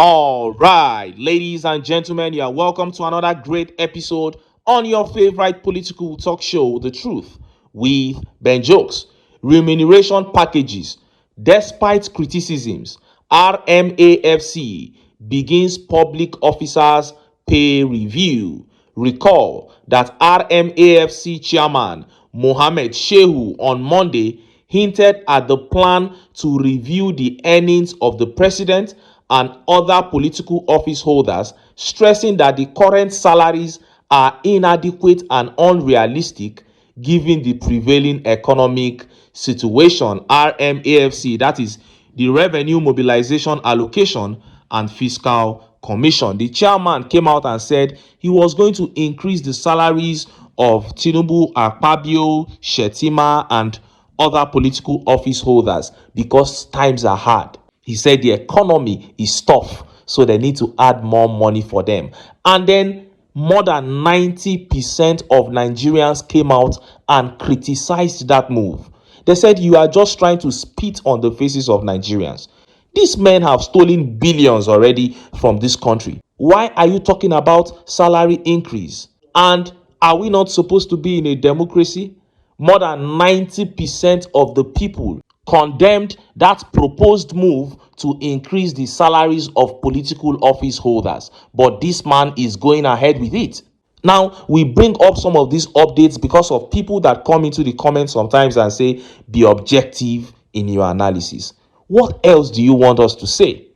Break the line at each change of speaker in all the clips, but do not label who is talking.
All right, ladies and gentlemen, you are welcome to another great episode on your favorite political talk show, The Truth, with Ben Jokes. Remuneration packages. Despite criticisms, RMAFC begins public officers pay review. Recall that RMAFC chairman Mohammed Shehu on Monday hinted at the plan to review the earnings of the president and other political office holders, stressing that the current salaries are inadequate and unrealistic given the prevailing economic situation. RMAFC, that is the Revenue Mobilization Allocation and Fiscal Commission. The chairman came out and said he was going to increase the salaries of Tinubu, Akpabio, Shetima, and other political office holders because times are hard. He said the economy is tough, so they need to add more money for them. And then more than 90% of Nigerians came out and criticized that move. They said you are just trying to spit on the faces of Nigerians. These men have stolen billions already from this country. Why are you talking about salary increase? And are we not supposed to be in a democracy? More than 90% of the people condemned that proposed move to increase the salaries of political office holders. But this man is going ahead with it. Now, we bring up some of these updates because of people that come into the comments sometimes and say, be objective in your analysis. What else do you want us to say?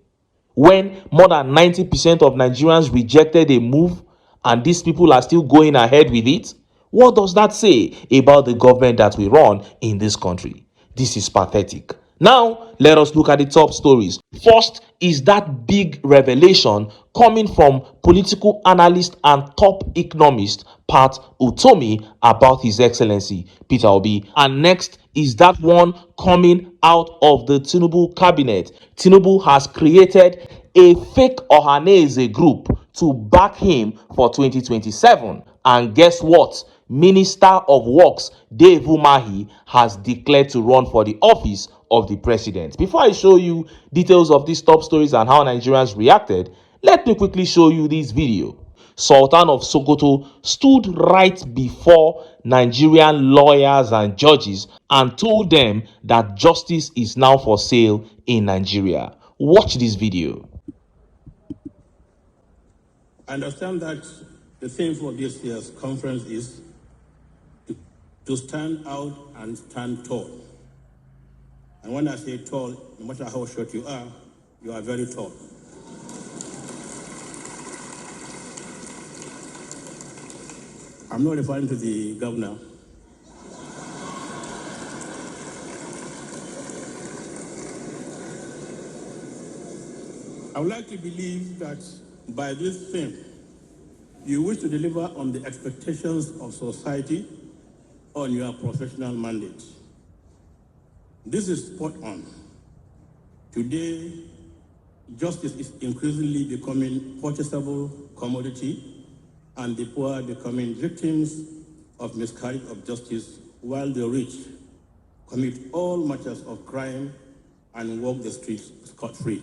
When more than 90% of Nigerians rejected a move and these people are still going ahead with it? What does that say about the government that we run in this country? This is pathetic. Now, let us look at the top stories. First is that big revelation coming from political analyst and top economist Pat Utomi about His Excellency Peter Obi. And next is that one coming out of the Tinubu cabinet. Tinubu has created a fake OHANEZE group to back him for 2027. And guess what? Minister of Works Dave UMAHI has declared to run for the office of the president. Before I show you details of these top stories and how Nigerians reacted, let me quickly show you this video. Sultan of Sokoto stood right before Nigerian lawyers and judges and told them that justice is now for sale in Nigeria. Watch this video.
I understand that the theme for this year's conference is to stand out and stand tall. And when I say tall, no matter how short you are very tall. I'm not referring to the governor. I would like to believe that by this theme, you wish to deliver on the expectations of society on your professional mandate. This is spot on. Today, justice is increasingly becoming purchasable commodity, and the poor are becoming victims of miscarriage of justice, while the rich commit all matters of crime and walk the streets scot-free.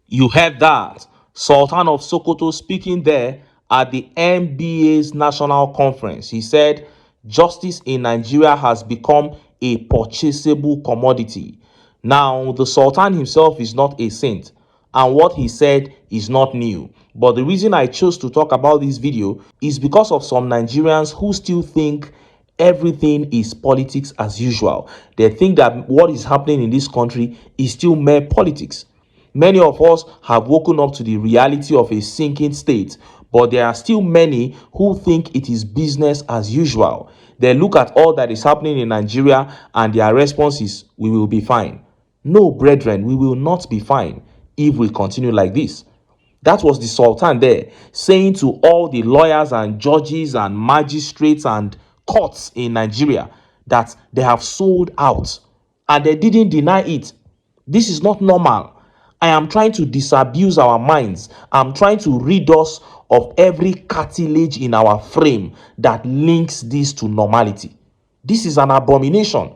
You heard that. Sultan of Sokoto speaking there at the NBA's national conference. He said, justice in Nigeria has become a purchasable commodity. Now, the Sultan himself is not a saint, and what he said is not new. But the reason I chose to talk about this video is because of some Nigerians who still think everything is politics as usual. They think that what is happening in this country is still mere politics. Many of us have woken up to the reality of a sinking state, but there are still many who think it is business as usual. They look at all that is happening in Nigeria and their response is, we will be fine. No, brethren, we will not be fine if we continue like this. That was the Sultan there saying to all the lawyers and judges and magistrates and courts in Nigeria that they have sold out, and they didn't deny it. This is not normal. I am trying to disabuse our minds. I'm trying to rid us of every cartilage in our frame that links this to normality. This is an abomination.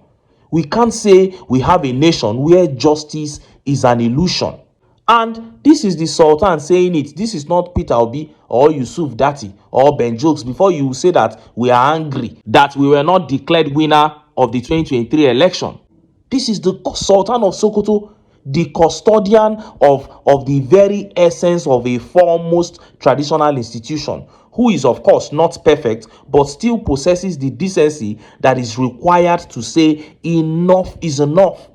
We can't say we have a nation where justice is an illusion. And this is the Sultan saying it. This is not Peter Obi or Yusuf Dati or Ben Jokes. Before you say that we are angry that we were not declared winner of the 2023 election. This is the Sultan of Sokoto, the custodian of the very essence of a foremost traditional institution, who is of course not perfect but still possesses the decency that is required to say enough is enough.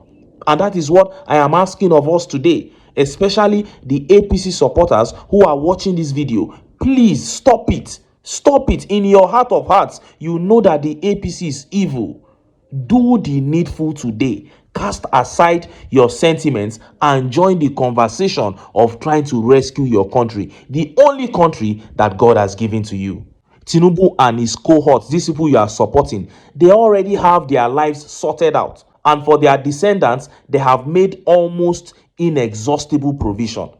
And that is what I am asking of us today, especially the APC supporters who are watching this video. Please stop it. Stop it. In your heart of hearts, you know that the APC is evil. Do the needful today. Cast aside your sentiments and join the conversation of trying to rescue your country, the only country that God has given to you. Tinubu and his cohorts, these people you are supporting, they already have their lives sorted out. And for their descendants, they have made almost inexhaustible provision.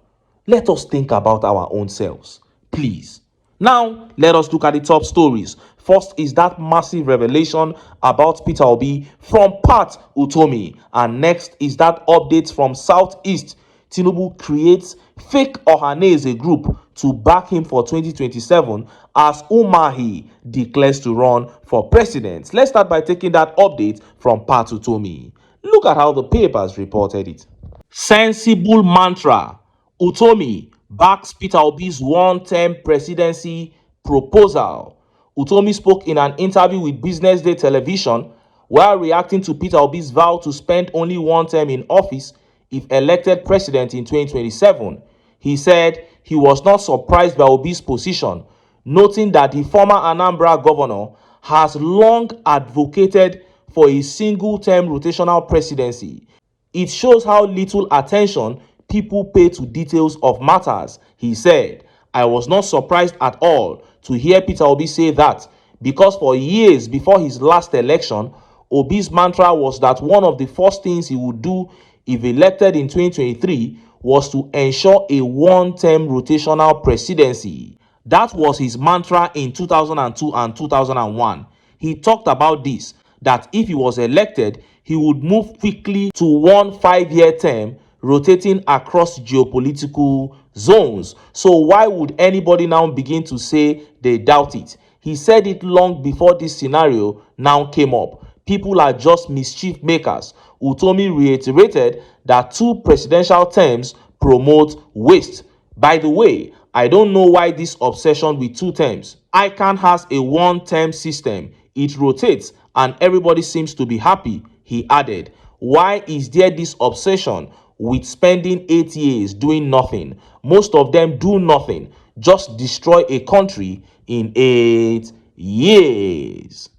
Let us think about our own selves, please. Now, let us look at the top stories. First is that massive revelation about Peter Obi from Pat Utomi. And next is that update from Southeast. Tinubu creates fake OHANEZE group to back him for 2027 as UMAHI declares to run for president. Let's start by taking that update from Pat Utomi. Look at how the papers reported it. Sensible mantra. Utomi backs Peter Obi's one-term presidency proposal. Utomi spoke in an interview with Business Day Television while reacting to Peter Obi's vow to spend only one term in office if elected president in 2027. He said he was not surprised by Obi's position, noting that the former Anambra governor has long advocated for a single-term rotational presidency. It shows how little attention people pay to details of matters, he said. I was not surprised at all to hear Peter Obi say that, because for years before his last election, Obi's mantra was that one of the first things he would do if elected in 2023 was to ensure a one-term rotational presidency. That was his mantra in 2002 and 2001. He talked about this, that if he was elected, he would move quickly to one 5-year term, rotating across geopolitical zones. So why would anybody now begin to say they doubt it? He said it long before this scenario now came up. People are just mischief makers. Utomi reiterated that 2 presidential terms promote waste. By the way, I don't know why this obsession with 2 terms. ICANN has a one-term system. It rotates and everybody seems to be happy, he added. Why is there this obsession with spending 8 years doing nothing? Most of them do nothing, just destroy a country in 8 years.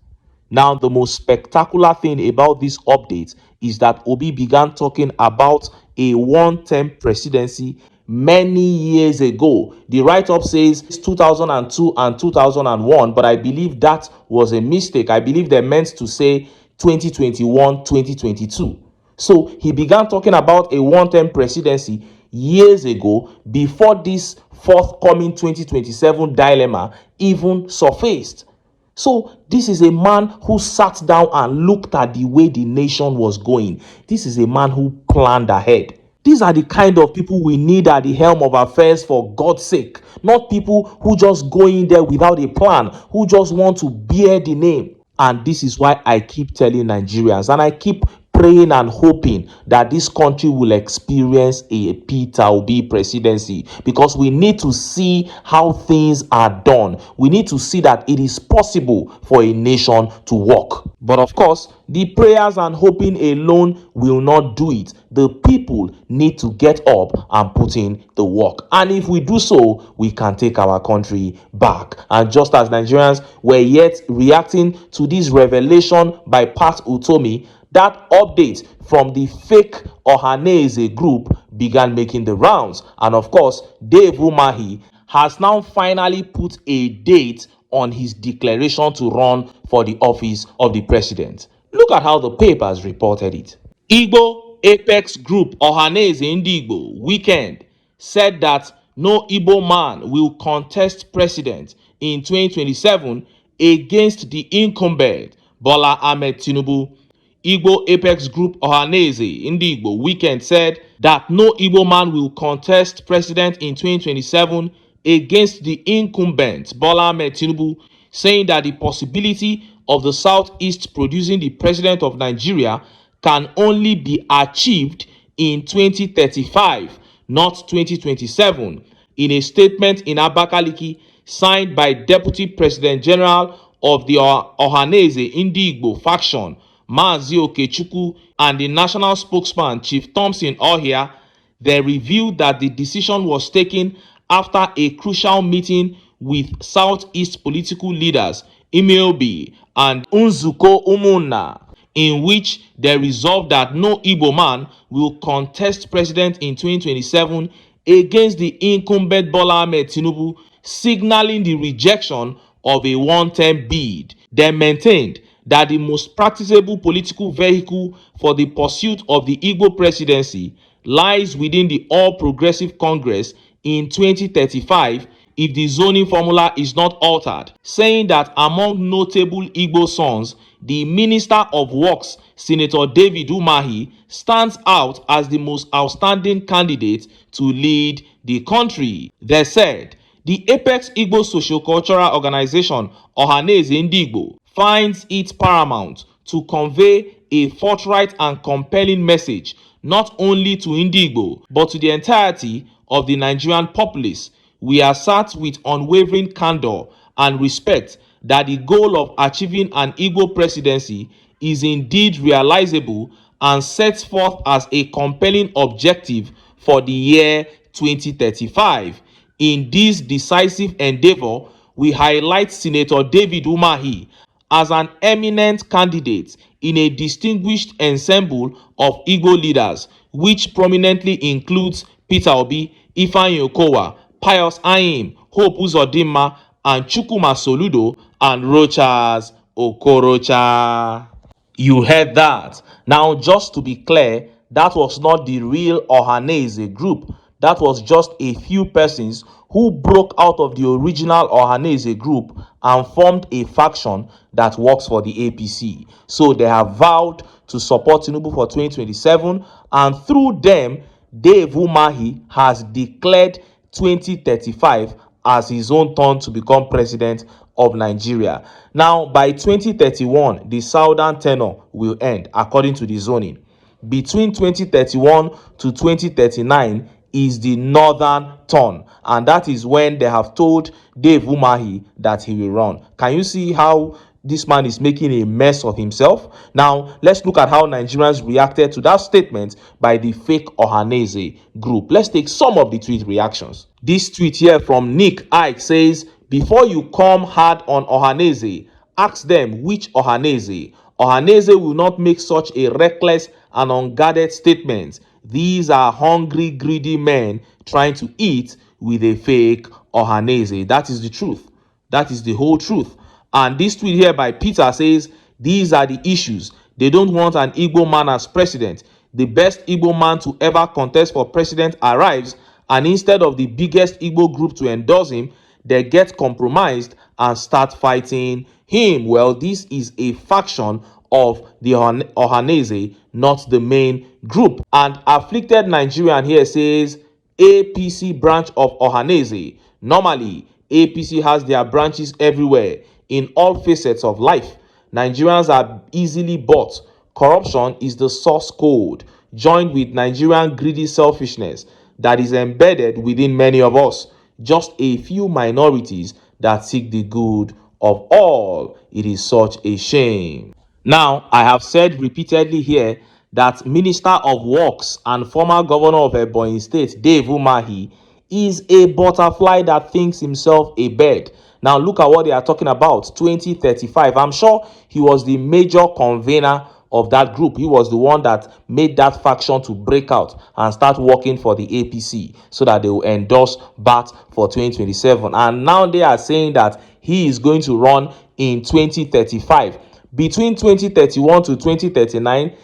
Now, the most spectacular thing about this update is that Obi began talking about a one-term presidency many years ago. The write-up says 2002 and 2001, but I believe that was a mistake. I believe they meant to say 2021, 2022. So he began talking about a one-term presidency years ago, before this forthcoming 2027 dilemma even surfaced. So this is a man who sat down and looked at the way the nation was going. This is a man who planned ahead. These are the kind of people we need at the helm of affairs, for God's sake. Not people who just go in there without a plan, who just want to bear the name. And this is why I keep telling Nigerians, and I keep praying and hoping that this country will experience a Peter Obi presidency, because we need to see how things are done. We need to see that it is possible for a nation to work. But of course, the prayers and hoping alone will not do it. The people need to get up and put in the work. And if we do so, we can take our country back. And just as Nigerians were yet reacting to this revelation by Pat Utomi, that update from the fake Ohaneze group began making the rounds. And of course, Dave Umahi has now finally put a date on his declaration to run for the office of the president. Look at how the papers reported it. Igbo Apex Group Ohaneze Ndigbo Weekend said that no Igbo man will contest president in 2027 against the incumbent Bola Ahmed Tinubu. Igbo Apex Group Ohaneze Ndigbo Weekend said that no Igbo man will contest president in 2027 against the incumbent Bola Ahmed Tinubu, saying that the possibility of the Southeast producing the president of Nigeria can only be achieved in 2035, not 2027. In a statement in Abakaliki signed by Deputy President General of the OHANEZE Indigbo faction, Mazi Okechukwu, and the national spokesman Chief Thompson Ohia, they revealed that the decision was taken after a crucial meeting with Southeast political leaders Imeobi and Nzuko Umunna, in which they resolved that no Igbo man will contest president in 2027 against the incumbent Bola Ahmed Tinubu, signaling the rejection of a one-term bid. They maintained that the most practicable political vehicle for the pursuit of the Igbo presidency lies within the All Progressive Congress in 2035 if the zoning formula is not altered, saying that among notable Igbo sons, the Minister of Works, Senator David UMAHI, stands out as the most outstanding candidate to lead the country. They said, the Apex Igbo Socio-Cultural Organization, Ohaneze Ndigbo, finds it paramount to convey a forthright and compelling message not only to Ndigbo but to the entirety of the Nigerian populace. We assert with unwavering candor and respect that the goal of achieving an Igbo presidency is indeed realizable and sets forth as a compelling objective for the year 2035. In this decisive endeavor, we highlight Senator David UMAHI as an eminent candidate in a distinguished ensemble of Igbo leaders, which prominently includes Peter Obi, Ifeanyi Okowa, Pius Ayim, Hope Uzodinma, and Chukwuma Soludo and Rochas Okorocha. You heard that. Now, just to be clear, that was not the real Ohaneze group. That was just a few persons who broke out of the original Ohaneze group and formed a faction that works for the APC. So they have vowed to support Tinubu for 2027, and through them, Dave Umahi has declared 2035 as his own turn to become president of Nigeria. Now, by 2031, the southern tenure will end according to the zoning. Between 2031 to 2039 is the northern turn, and that is when they have told Dave Umahi that he will run. Can you see how this man is making a mess of himself? Now, let's look at how Nigerians reacted to that statement by the fake Ohaneze group. Let's take some of the tweet reactions. This tweet here from Nick Ike says, before you come hard on Ohaneze, ask them which Ohaneze. Ohaneze will not make such a reckless and unguarded statement. These are hungry, greedy men trying to eat with a fake Ohaneze. That is the truth. That is the whole truth. And this tweet here by Peter says, these are the issues. They don't want an Igbo man as president. The best Igbo man to ever contest for president arrives, and instead of the biggest Igbo group to endorse him, they get compromised and start fighting him. Well, this is a faction of the Ohaneze, not the main group. And Afflicted Nigerian here says, APC branch of Ohaneze. Normally, APC has their branches everywhere in all facets of life. Nigerians are easily bought. Corruption is the source code, joined with Nigerian greedy selfishness that is embedded within many of us. Just a few minorities that seek the good of all. It is such a shame. Now, I have said repeatedly here that Minister of Works and former governor of Ebonyi State, Dave Umahi, is a butterfly that thinks himself a bird. Now, look at what they are talking about, 2035. I'm sure he was the major convener of that group. He was the one that made that faction to break out and start working for the APC so that they will endorse BAT for 2027. And now they are saying that he is going to run in 2035. Between 2031 to 2039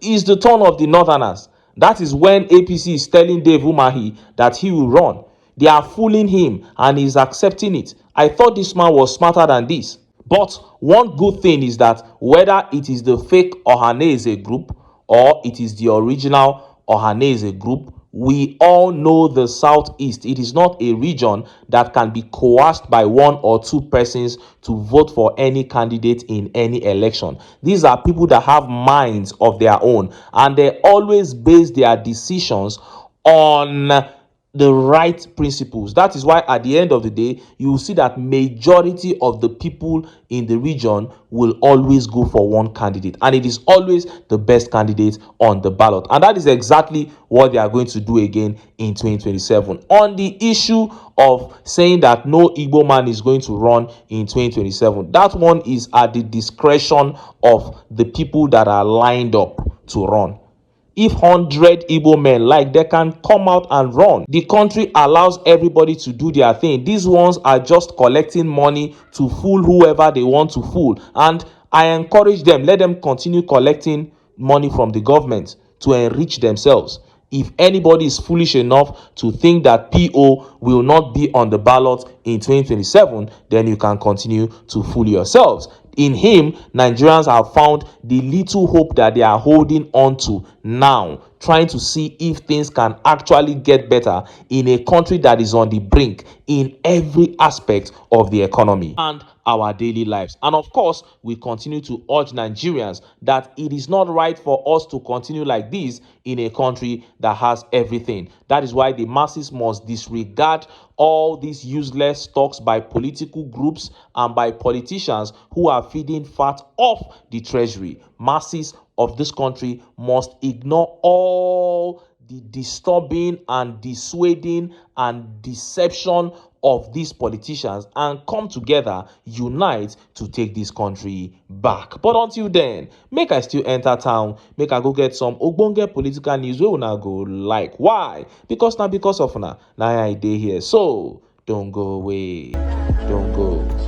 is the turn of the Northerners. That is when APC is telling Dave Umahi that he will run. They are fooling him and he's accepting it. I thought this man was smarter than this. But one good thing is that whether it is the fake Ohaneze group or it is the original OHANEZE group. We all know the Southeast. It is not a region that can be coerced by one or two persons to vote for any candidate in any election. These are people that have minds of their own, and they always base their decisions on the right principles. That is why at the end of the day, you will see that majority of the people in the region will always go for one candidate, and it is always the best candidate on the ballot. And that is exactly what they are going to do again in 2027. On the issue of saying that no Igbo man is going to run in 2027, that one is at the discretion of the people that are lined up to run. If 100 Igbo men like, they can come out and run. The country allows everybody to do their thing. These ones are just collecting money to fool whoever they want to fool. And I encourage them, let them continue collecting money from the government to enrich themselves. If anybody is foolish enough to think that PO will not be on the ballot in 2027, then you can continue to fool yourselves. In him, Nigerians have found the little hope that they are holding on to now, trying to see if things can actually get better in a country that is on the brink in every aspect of the economy and our daily lives. And of course, we continue to urge Nigerians that it is not right for us to continue like this in a country that has everything. That is why the masses must disregard all these useless talks by political groups and by politicians who are feeding fat off the treasury. Masses of this country must ignore all the disturbing and dissuading and deception of these politicians and come together, unite to take this country back. But until then, make I still enter town, make I go get some ogbonge political news wey una go like. Why? Because now because of una, now I dey here. So don't go away, don't go.